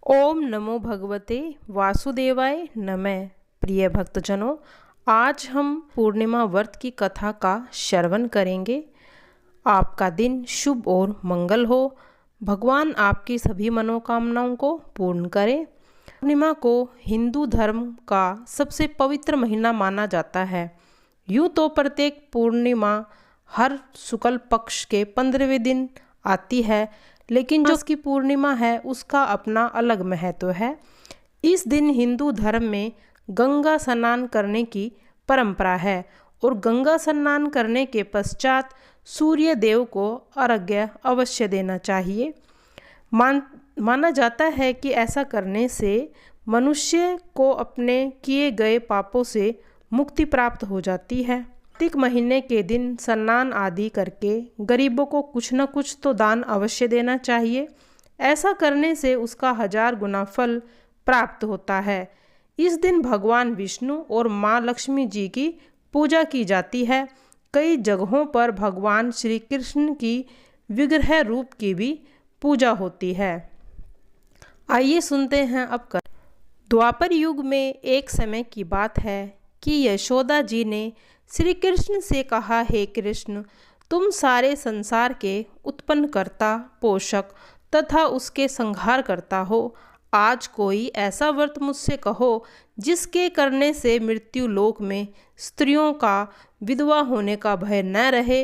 ओम नमो भगवते वासुदेवाय नमः। प्रिय भक्तजनों, आज हम पूर्णिमा व्रत की कथा का श्रवण करेंगे। आपका दिन शुभ और मंगल हो। भगवान आपकी सभी मनोकामनाओं को पूर्ण करे। पूर्णिमा को हिंदू धर्म का सबसे पवित्र महीना माना जाता है। यूँ तो प्रत्येक पूर्णिमा हर शुक्ल पक्ष के 15वें दिन आती है, लेकिन जो उसकी पूर्णिमा है उसका अपना अलग महत्व है। इस दिन हिंदू धर्म में गंगा स्नान करने की परंपरा है और गंगा स्नान करने के पश्चात सूर्य देव को अर्घ्य अवश्य देना चाहिए। माना जाता है कि ऐसा करने से मनुष्य को अपने किए गए पापों से मुक्ति प्राप्त हो जाती है। कार्तिक महीने के दिन स्नान आदि करके गरीबों को कुछ न कुछ तो दान अवश्य देना चाहिए। ऐसा करने से उसका 1000 गुना फल प्राप्त होता है। इस दिन भगवान विष्णु और माँ लक्ष्मी जी की पूजा की जाती है। कई जगहों पर भगवान श्री कृष्ण की विग्रह रूप की भी पूजा होती है। आइए सुनते हैं अब कर। द्वापर युग में एक समय की बात है कि यशोदा जी ने श्री कृष्ण से कहा, हे कृष्ण, तुम सारे संसार के उत्पन्नकर्ता, पोषक तथा उसके संहार करता हो। आज कोई ऐसा व्रत मुझसे कहो जिसके करने से मृत्यु लोक में स्त्रियों का विधवा होने का भय न रहे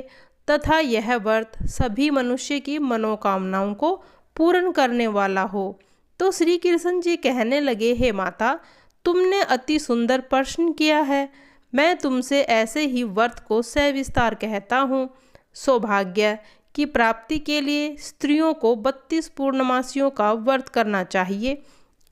तथा यह व्रत सभी मनुष्य की मनोकामनाओं को पूर्ण करने वाला हो। तो श्री कृष्ण जी कहने लगे, हे माता, तुमने अति सुंदर प्रश्न किया है। मैं तुमसे ऐसे ही व्रत को सविस्तार कहता हूँ। सौभाग्य की प्राप्ति के लिए स्त्रियों को 32 पूर्णमासियों का व्रत करना चाहिए।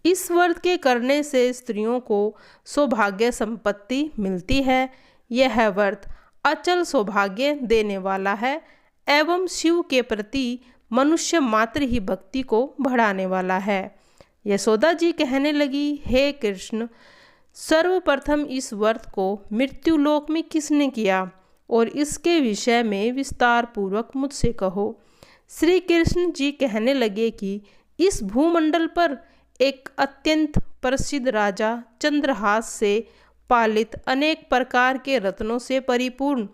इस व्रत के करने से स्त्रियों को सौभाग्य संपत्ति मिलती है। यह व्रत अचल सौभाग्य देने वाला है एवं शिव के प्रति मनुष्य मात्र ही भक्ति को बढ़ाने वाला है। यशोदा जी कहने लगी, हे कृष्ण, सर्वप्रथम इस व्रत को मृत्युलोक में किसने किया और इसके विषय में विस्तार पूर्वक मुझसे कहो। श्री कृष्ण जी कहने लगे कि इस भूमंडल पर एक अत्यंत प्रसिद्ध राजा चंद्रहास से पालित अनेक प्रकार के रत्नों से परिपूर्ण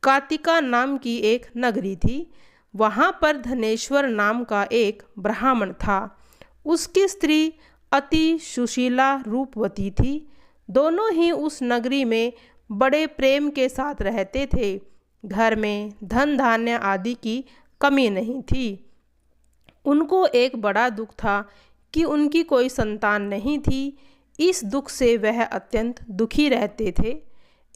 कातिका नाम की एक नगरी थी। वहाँ पर धनेश्वर नाम का एक ब्राह्मण था। उसकी स्त्री अति सुशीला रूपवती थी। दोनों ही उस नगरी में बड़े प्रेम के साथ रहते थे। घर में धन धान्य आदि की कमी नहीं थी। उनको एक बड़ा दुख था कि उनकी कोई संतान नहीं थी। इस दुख से वह अत्यंत दुखी रहते थे।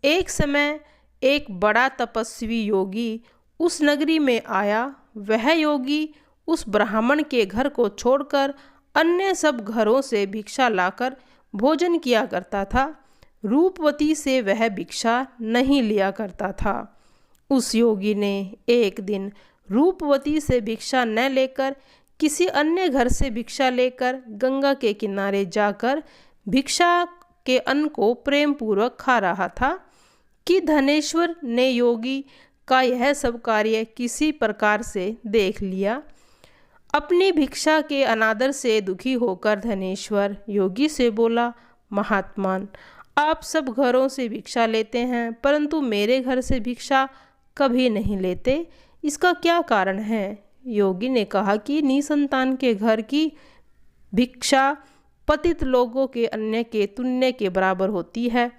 एक समय एक बड़ा तपस्वी योगी उस नगरी में आया। वह योगी उस ब्राह्मण के घर को छोड़कर अन्य सब घरों से भिक्षा लाकर भोजन किया करता था। रूपवती से वह भिक्षा नहीं लिया करता था। उस योगी ने एक दिन रूपवती से भिक्षा न लेकर किसी अन्य घर से भिक्षा लेकर गंगा के किनारे जाकर भिक्षा के अन्न को प्रेम पूर्वक खा रहा था कि धनेश्वर ने योगी का यह सब कार्य किसी प्रकार से देख लिया। अपनी भिक्षा के अनादर से दुखी होकर धनेश्वर योगी से बोला, महात्मान, आप सब घरों से भिक्षा लेते हैं परंतु मेरे घर से भिक्षा कभी नहीं लेते, इसका क्या कारण है? योगी ने कहा कि निसंतान के घर की भिक्षा पतित लोगों के अन्न के तुल्य के बराबर होती है।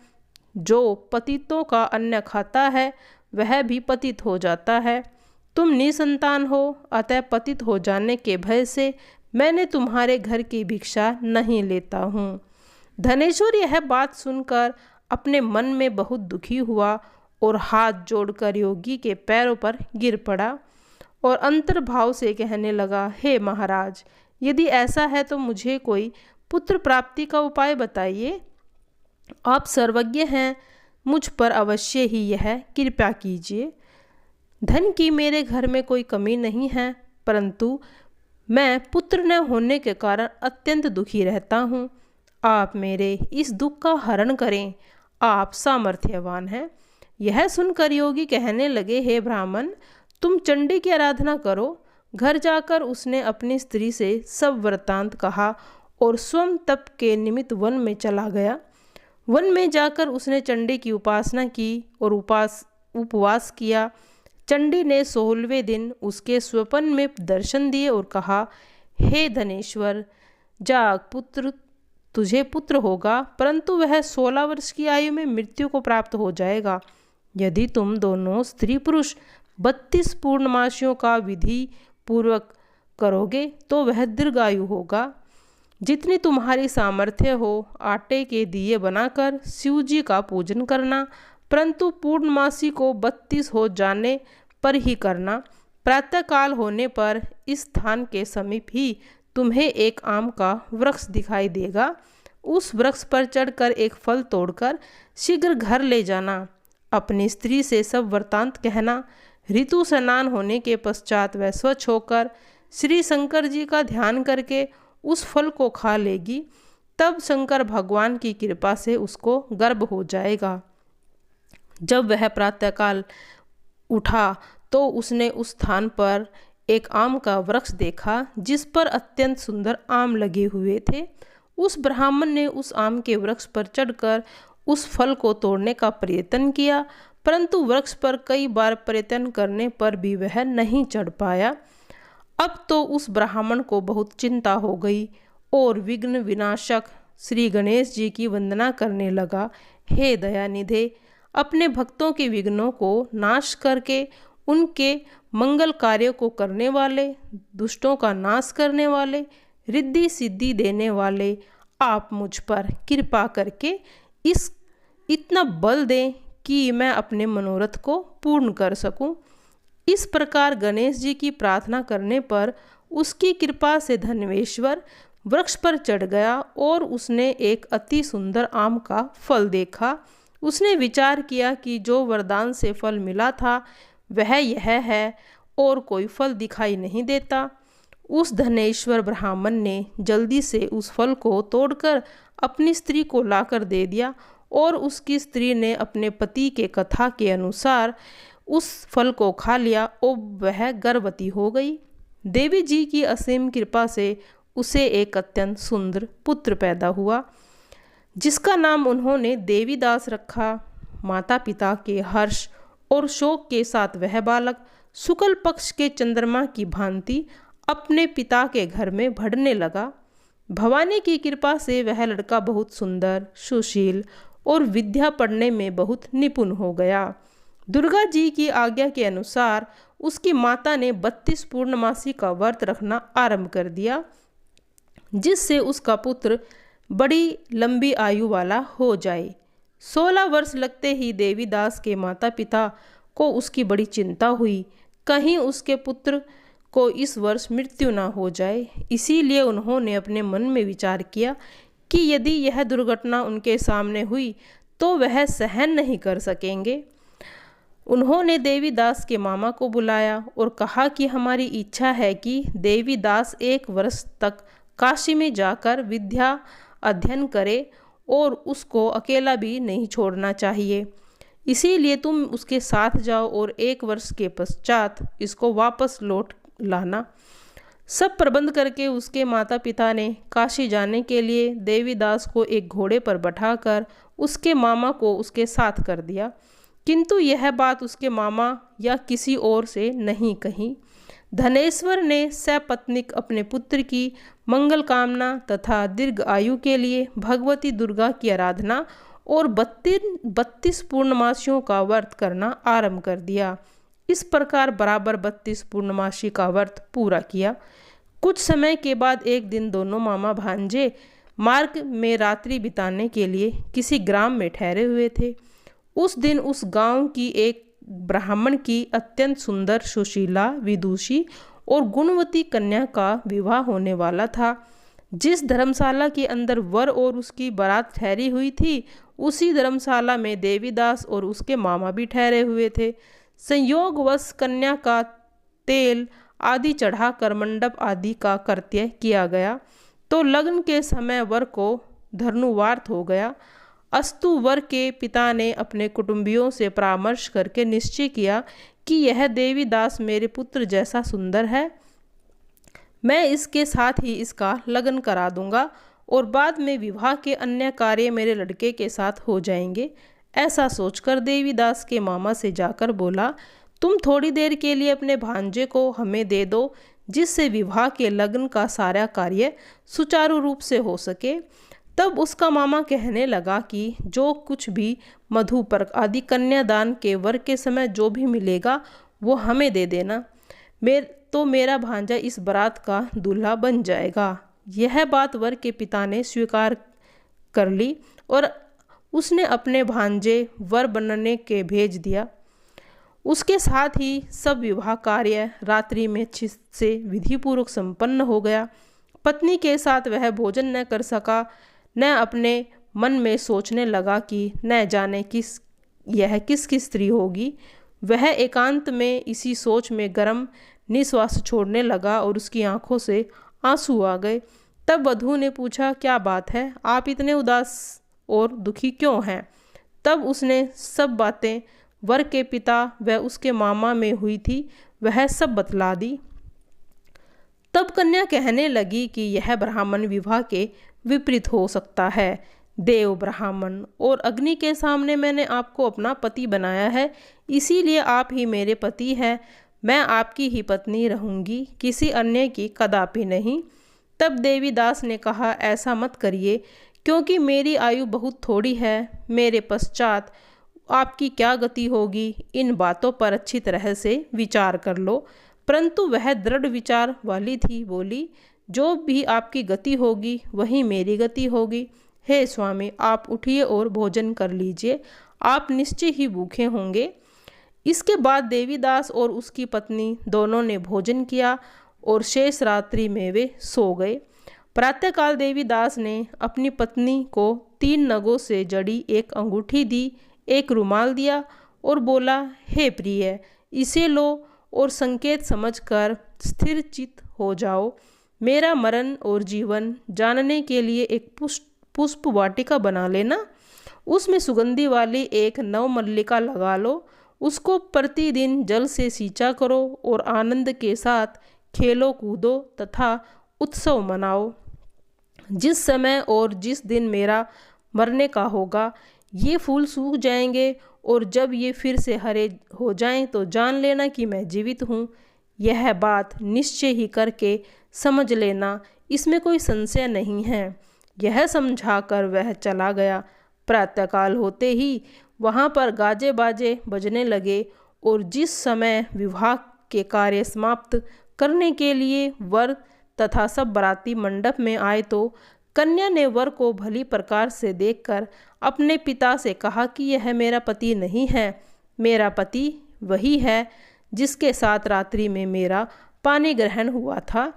जो पतितों का अन्न खाता है वह भी पतित हो जाता है। तुम निसंतान हो, अतः पतित हो जाने के भय से मैंने तुम्हारे घर की भिक्षा नहीं लेता हूँ। धनेश्वर यह बात सुनकर अपने मन में बहुत दुखी हुआ और हाथ जोड़कर योगी के पैरों पर गिर पड़ा और अंतर्भाव से कहने लगा, हे महाराज, यदि ऐसा है तो मुझे कोई पुत्र प्राप्ति का उपाय बताइए। आप सर्वज्ञ हैं, मुझ पर अवश्य ही यह कृपा कीजिए। धन की मेरे घर में कोई कमी नहीं है, परंतु मैं पुत्र न होने के कारण अत्यंत दुखी रहता हूँ। आप मेरे इस दुख का हरण करें, आप सामर्थ्यवान हैं। यह सुनकर योगी कहने लगे, हे ब्राह्मण, तुम चंडी की आराधना करो। घर जाकर उसने अपनी स्त्री से सब वृत्तांत कहा और स्वयं तप के निमित्त वन में चला गया। वन में जाकर उसने चंडी की उपासना की और उपवास किया। चंडी ने 16वें दिन उसके स्वप्न में दर्शन दिए और कहा, हे धनेश्वर, जाग पुत्र, तुझे पुत्र होगा, परंतु वह 16 वर्ष की आयु में मृत्यु को प्राप्त हो जाएगा। यदि तुम दोनों स्त्री पुरुष 32 पूर्णमासियों का विधि पूर्वक करोगे तो वह दीर्घायु होगा। जितनी तुम्हारी सामर्थ्य हो आटे के दिए बनाकर शिव जी का पूजन करना, परंतु पूर्णमासी को 32 हो जाने पर ही करना। प्रातःकाल होने पर इस स्थान के समीप ही तुम्हें एक आम का वृक्ष दिखाई देगा। उस वृक्ष पर चढ़कर एक फल तोड़कर शीघ्र घर ले जाना। अपनी स्त्री से सब वृत्तांत कहना। ऋतु स्नान होने के पश्चात वह स्वच्छ होकर श्री शंकर जी का ध्यान करके उस फल को खा लेगी। तब शंकर भगवान की कृपा से उसको गर्भ हो जाएगा। जब वह प्रातःकाल उठा तो उसने उस स्थान पर एक आम का वृक्ष देखा जिस पर अत्यंत सुंदर आम लगे हुए थे। उस ब्राह्मण ने उस आम के वृक्ष पर चढ़कर उस फल को तोड़ने का प्रयत्न किया, परंतु वृक्ष पर कई बार प्रयत्न करने पर भी वह नहीं चढ़ पाया। अब तो उस ब्राह्मण को बहुत चिंता हो गई और विघ्न विनाशक श्री गणेश जी की वंदना करने लगा। हे दयानिधे, अपने भक्तों के विघ्नों को नाश करके उनके मंगल कार्यों को करने वाले, दुष्टों का नाश करने वाले, रिद्धि सिद्धि देने वाले, आप मुझ पर कृपा करके इतना बल दें कि मैं अपने मनोरथ को पूर्ण कर सकूं। इस प्रकार गणेश जी की प्रार्थना करने पर उसकी कृपा से धन्वेश्वर वृक्ष पर चढ़ गया और उसने एक अति सुंदर आम का फल देखा। उसने विचार किया कि जो वरदान से फल मिला था वह यह है और कोई फल दिखाई नहीं देता। उस धनेश्वर ब्राह्मण ने जल्दी से उस फल को तोड़कर अपनी स्त्री को लाकर दे दिया और उसकी स्त्री ने अपने पति के कथा के अनुसार उस फल को खा लिया और वह गर्भवती हो गई। देवी जी की असीम कृपा से उसे एक अत्यंत सुंदर पुत्र पैदा हुआ जिसका नाम उन्होंने देवीदास रखा। माता पिता के हर्ष और शोक के साथ वह बालक शुक्ल पक्ष के चंद्रमा की भांति अपने पिता के घर में बढ़ने लगा। भवानी की कृपा से वह लड़का बहुत सुंदर, सुशील और विद्या पढ़ने में बहुत निपुण हो गया। दुर्गा जी की आज्ञा के अनुसार उसकी माता ने 32 पूर्णमासी का व्रत रखना आरंभ कर दिया, जिससे उसका पुत्र बड़ी लंबी आयु वाला हो जाए। 16 वर्ष लगते ही देवीदास के माता पिता को उसकी बड़ी चिंता हुई, कहीं उसके पुत्र को इस वर्ष मृत्यु न हो जाए। इसीलिए उन्होंने अपने मन में विचार किया कि यदि यह दुर्घटना उनके सामने हुई तो वह सहन नहीं कर सकेंगे। उन्होंने देवीदास के मामा को बुलाया और कहा कि हमारी इच्छा है कि देवीदास 1 वर्ष तक काशी में जाकर विद्या अध्ययन करे और उसको अकेला भी नहीं छोड़ना चाहिए। इसीलिए तुम उसके साथ जाओ और 1 वर्ष के पश्चात इसको वापस लौट लाना। सब प्रबंध करके उसके माता पिता ने काशी जाने के लिए देवीदास को एक घोड़े पर बैठाकर उसके मामा को उसके साथ कर दिया, किंतु यह बात उसके मामा या किसी और से नहीं कही। धनेश्वर ने सपत्नीक अपने पुत्र की मंगल कामना तथा दीर्घ आयु के लिए भगवती दुर्गा की आराधना और 32 पूर्णमासियों का व्रत करना आरंभ कर दिया। इस प्रकार बराबर 32 पूर्णमासी का व्रत पूरा किया। कुछ समय के बाद एक दिन दोनों मामा भांजे मार्ग में रात्रि बिताने के लिए किसी ग्राम में ठहरे हुए थे। उस दिन उस गांव की एक ब्राह्मण की अत्यंत सुंदर, सुशीला, विदुषी और गुणवती कन्या का विवाह होने वाला था। जिस धर्मशाला के अंदर वर और उसकी बारात ठहरी हुई थी, उसी धर्मशाला में देवीदास और उसके मामा भी ठहरे हुए थे। संयोगवश कन्या का तेल आदि चढ़ाकर मंडप आदि का कृत्य किया गया तो लग्न के समय वर को धनुवार्थ हो गया। अस्तु वर के पिता ने अपने कुटुंबियों से परामर्श करके निश्चय किया कि यह देवीदास मेरे पुत्र जैसा सुंदर है। मैं इसके साथ ही इसका लगन करा दूंगा और बाद में विवाह के अन्य कार्य मेरे लड़के के साथ हो जाएंगे। ऐसा सोचकर देवीदास के मामा से जाकर बोला, तुम थोड़ी देर के लिए अपने भांजे को हमें दे दो, जिससे विवाह के लग्न का सारा कार्य सुचारू रूप से हो सके। तब उसका मामा कहने लगा कि जो कुछ भी मधुपर्क आदि कन्यादान के वर के समय जो भी मिलेगा वो हमें दे देना, मेरा भांजा इस बारात का दूल्हा बन जाएगा। यह बात वर के पिता ने स्वीकार कर ली और उसने अपने भांजे वर बनने के भेज दिया। उसके साथ ही सब विवाह कार्य रात्रि में अच्छे से विधिपूर्वक संपन्न हो गया। पत्नी के साथ वह भोजन न कर सका, न अपने मन में सोचने लगा कि न जाने यह किसकी स्त्री होगी। वह एकांत में इसी सोच में गर्म निश्वास छोड़ने लगा और उसकी आंखों से आंसू आ गए। तब वधू ने पूछा, क्या बात है, आप इतने उदास और दुखी क्यों हैं? तब उसने सब बातें वर के पिता व उसके मामा में हुई थी वह सब बतला दी। तब कन्या कहने लगी कि यह ब्राह्मण विवाह के विपरीत हो सकता है। देव, ब्राह्मण और अग्नि के सामने मैंने आपको अपना पति बनाया है, इसीलिए आप ही मेरे पति हैं। मैं आपकी ही पत्नी रहूंगी, किसी अन्य की कदापि नहीं। तब देवीदास ने कहा, ऐसा मत करिए, क्योंकि मेरी आयु बहुत थोड़ी है। मेरे पश्चात आपकी क्या गति होगी, इन बातों पर अच्छी तरह से विचार कर लो। परंतु वह दृढ़ विचार वाली थी, बोली, जो भी आपकी गति होगी वही मेरी गति होगी। हे स्वामी, आप उठिए और भोजन कर लीजिए, आप निश्चय ही भूखे होंगे। इसके बाद देवीदास और उसकी पत्नी दोनों ने भोजन किया और शेष रात्रि में वे सो गए। प्रातःकाल देवीदास ने अपनी पत्नी को 3 नगों से जड़ी एक अंगूठी दी, एक रुमाल दिया और बोला, हे प्रिय, इसे लो और संकेत समझकर स्थिर चित्त हो जाओ। मेरा मरण और जीवन जानने के लिए एक पुष्प वाटिका बना लेना, उसमें सुगंधी वाली एक नवमल्लिका लगा लो, उसको प्रतिदिन जल से सींचा करो और आनंद के साथ खेलो कूदो तथा उत्सव मनाओ। जिस समय और जिस दिन मेरा मरने का होगा ये फूल सूख जाएंगे और जब ये फिर से हरे हो जाएं तो जान लेना कि मैं जीवित हूँ। यह बात निश्चय ही करके समझ लेना, इसमें कोई संशय नहीं है। यह समझाकर वह चला गया। प्रातःकाल होते ही वहाँ पर गाजे बाजे बजने लगे और जिस समय विवाह के कार्य समाप्त करने के लिए वर तथा सब बाराती मंडप में आए तो कन्या ने वर को भली प्रकार से देखकर अपने पिता से कहा कि यह मेरा पति नहीं है, मेरा पति वही है जिसके साथ रात्रि में मेरा पानी ग्रहण हुआ था।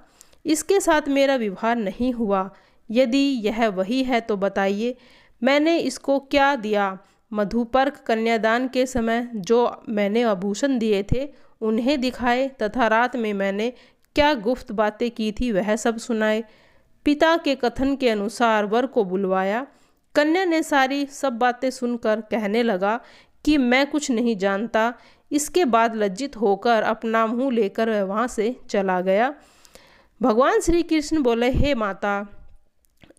इसके साथ मेरा विवाह नहीं हुआ। यदि यह वही है तो बताइए, मैंने इसको क्या दिया? मधुपर्क कन्यादान के समय जो मैंने आभूषण दिए थे उन्हें दिखाए तथा रात में मैंने क्या गुप्त बातें की थी वह सब सुनाए। पिता के कथन के अनुसार वर को बुलवाया। कन्या ने सारी सब बातें सुनकर कहने लगा कि मैं कुछ नहीं जानता। इसके बाद लज्जित होकर अपना मुंह लेकर वह वहाँ से चला गया। भगवान श्री कृष्ण बोले, हे माता,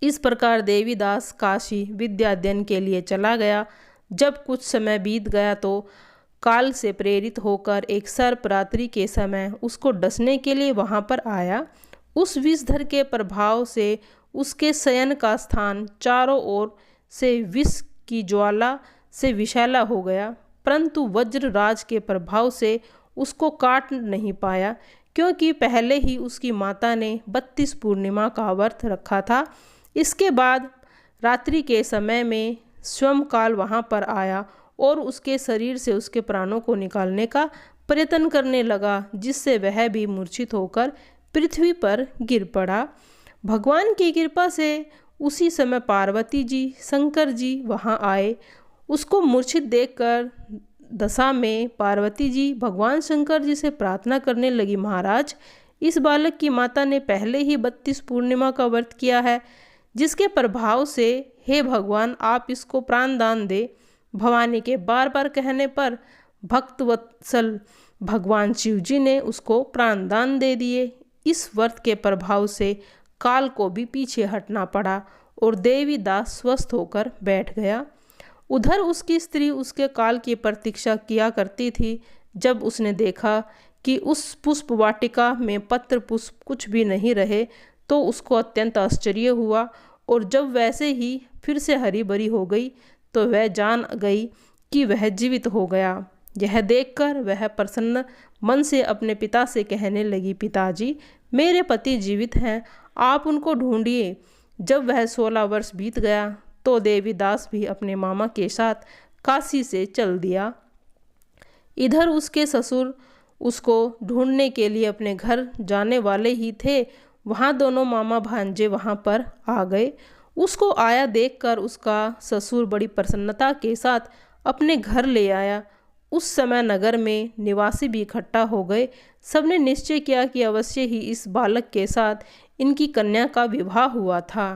इस प्रकार देवीदास काशी विद्या अध्ययन के लिए चला गया। जब कुछ समय बीत गया तो काल से प्रेरित होकर एक सर्प रात्रि के समय उसको डसने के लिए वहाँ पर आया। उस विषधर के प्रभाव से उसके शयन का स्थान चारों ओर से विष की ज्वाला से विषैला हो गया, परंतु वज्रराज के प्रभाव से उसको काट नहीं पाया, क्योंकि पहले ही उसकी माता ने 32 पूर्णिमा का व्रत रखा था। इसके बाद रात्रि के समय में स्वयं काल वहाँ पर आया और उसके शरीर से उसके प्राणों को निकालने का प्रयत्न करने लगा, जिससे वह भी मूर्छित होकर पृथ्वी पर गिर पड़ा। भगवान की कृपा से उसी समय पार्वती जी, शंकर जी वहाँ आए। उसको मूर्छित देखकर दशा में पार्वती जी भगवान शंकर जी से प्रार्थना करने लगी, महाराज, इस बालक की माता ने पहले ही 32 पूर्णिमा का व्रत किया है, जिसके प्रभाव से हे भगवान आप इसको प्राण दान दे। भवानी के बार बार कहने पर भक्तवत्सल भगवान शिव जी ने उसको प्राण दान दे दिए। इस व्रत के प्रभाव से काल को भी पीछे हटना पड़ा और देवीदास स्वस्थ होकर बैठ गया। उधर उसकी स्त्री उसके काल की प्रतीक्षा किया करती थी। जब उसने देखा कि उस पुष्प वाटिका में पत्र पुष्प कुछ भी नहीं रहे तो उसको अत्यंत आश्चर्य हुआ, और जब वैसे ही फिर से हरी भरी हो गई तो वह जान गई कि वह जीवित हो गया। यह देखकर वह प्रसन्न मन से अपने पिता से कहने लगी, पिताजी, मेरे पति जीवित हैं, आप उनको ढूंढिए। जब वह 16 वर्ष बीत गया तो देवीदास भी अपने मामा के साथ काशी से चल दिया। इधर उसके ससुर उसको ढूंढने के लिए अपने घर जाने वाले ही थे। वहाँ दोनों मामा भांजे वहाँ पर आ गए। उसको आया देखकर उसका ससुर बड़ी प्रसन्नता के साथ अपने घर ले आया। उस समय नगर में निवासी भी इकट्ठा हो गए। सबने निश्चय किया कि अवश्य ही इस बालक के साथ इनकी कन्या का विवाह हुआ था।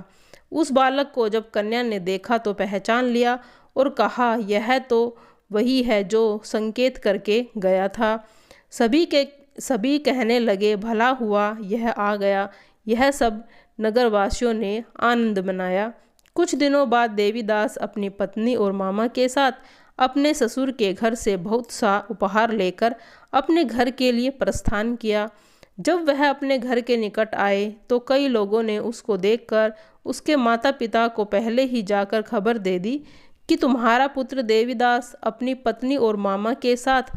उस बालक को जब कन्या ने देखा तो पहचान लिया और कहा, यह तो वही है जो संकेत करके गया था। सभी कहने लगे, भला हुआ यह आ गया। यह सब नगरवासियों ने आनंद मनाया। कुछ दिनों बाद देवीदास अपनी पत्नी और मामा के साथ अपने ससुर के घर से बहुत सा उपहार लेकर अपने घर के लिए प्रस्थान किया। जब वह अपने घर के निकट आए तो कई लोगों ने उसको देखकर उसके माता पिता को पहले ही जाकर खबर दे दी कि तुम्हारा पुत्र देवीदास अपनी पत्नी और मामा के साथ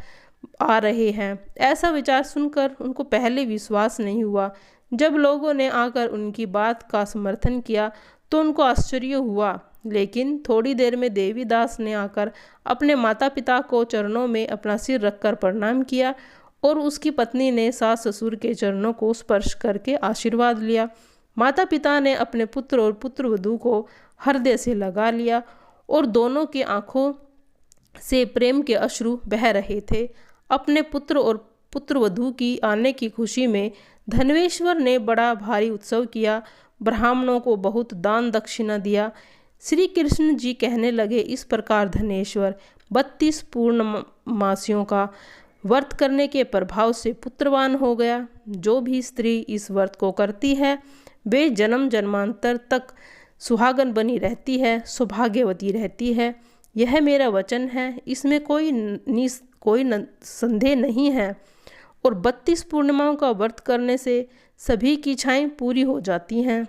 आ रहे हैं। ऐसा विचार सुनकर उनको पहले विश्वास नहीं हुआ। जब लोगों ने आकर उनकी बात का समर्थन किया तो उनको आश्चर्य हुआ, लेकिन थोड़ी देर में देवीदास ने आकर अपने माता पिता को चरणों में अपना सिर रखकर प्रणाम किया और उसकी पत्नी ने सास ससुर के चरणों को स्पर्श करके आशीर्वाद लिया। माता पिता ने अपने पुत्र और पुत्रवधू को हृदय से लगा लिया और दोनों की आंखों से प्रेम के अश्रु बह रहे थे। अपने पुत्र और पुत्रवधू की आने की खुशी में धनवेश्वर ने बड़ा भारी उत्सव किया। ब्राह्मणों को बहुत दान दक्षिणा दिया। श्री कृष्ण जी कहने लगे, इस प्रकार धनेश्वर 32 पूर्णमासियों का व्रत करने के प्रभाव से पुत्रवान हो गया। जो भी स्त्री इस व्रत को करती है वे जन्म जन्मांतर तक सुहागन बनी रहती है, सौभाग्यवती रहती है। यह मेरा वचन है, इसमें कोई संदेह नहीं है। और 32 पूर्णिमाओं का व्रत करने से सभी की इच्छाएं पूरी हो जाती हैं।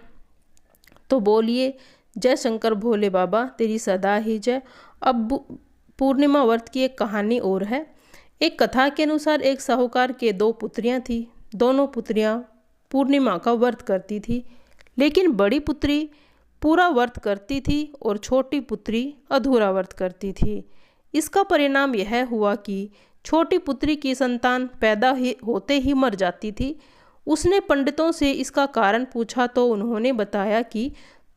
तो बोलिए, जय शंकर भोले बाबा, तेरी सदा ही जय। अब पूर्णिमा व्रत की एक कहानी और है। एक कथा के अनुसार एक साहूकार के 2 पुत्रियां थीं। दोनों पुत्रियां पूर्णिमा का व्रत करती थी, लेकिन बड़ी पुत्री पूरा व्रत करती थी और छोटी पुत्री अधूरा व्रत करती थी। इसका परिणाम यह हुआ कि छोटी पुत्री की संतान पैदा होते ही मर जाती थी। उसने पंडितों से इसका कारण पूछा तो उन्होंने बताया कि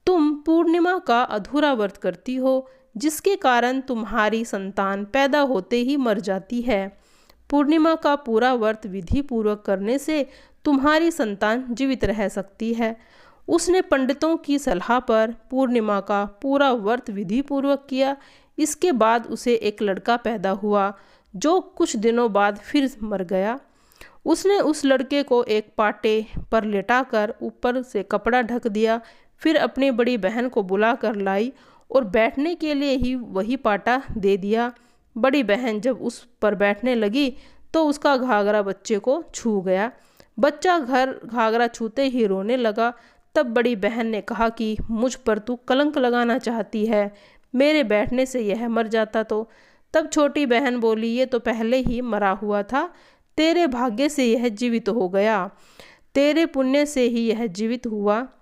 तुम पूर्णिमा का अधूरा व्रत करती हो, जिसके कारण तुम्हारी संतान पैदा होते ही मर जाती है। पूर्णिमा का पूरा व्रत विधि पूर्वक करने से तुम्हारी संतान जीवित रह सकती है। उसने पंडितों की सलाह पर पूर्णिमा का पूरा व्रत विधि पूर्वक किया। इसके बाद उसे एक लड़का पैदा हुआ जो कुछ दिनों बाद फिर मर गया। उसने उस लड़के को एक पाटे पर लेटाकर ऊपर से कपड़ा ढक दिया। फिर अपनी बड़ी बहन को बुला कर लाई और बैठने के लिए ही वही पाटा दे दिया। बड़ी बहन जब उस पर बैठने लगी तो उसका घाघरा बच्चे को छू गया। बच्चा घाघरा छूते ही रोने लगा। तब बड़ी बहन ने कहा कि मुझ पर तू कलंक लगाना चाहती है, मेरे बैठने से यह मर जाता तो। तब छोटी बहन बोली, ये तो पहले ही मरा हुआ था, तेरे भाग्य से यह जीवित हो गया, तेरे पुण्य से ही यह जीवित हुआ।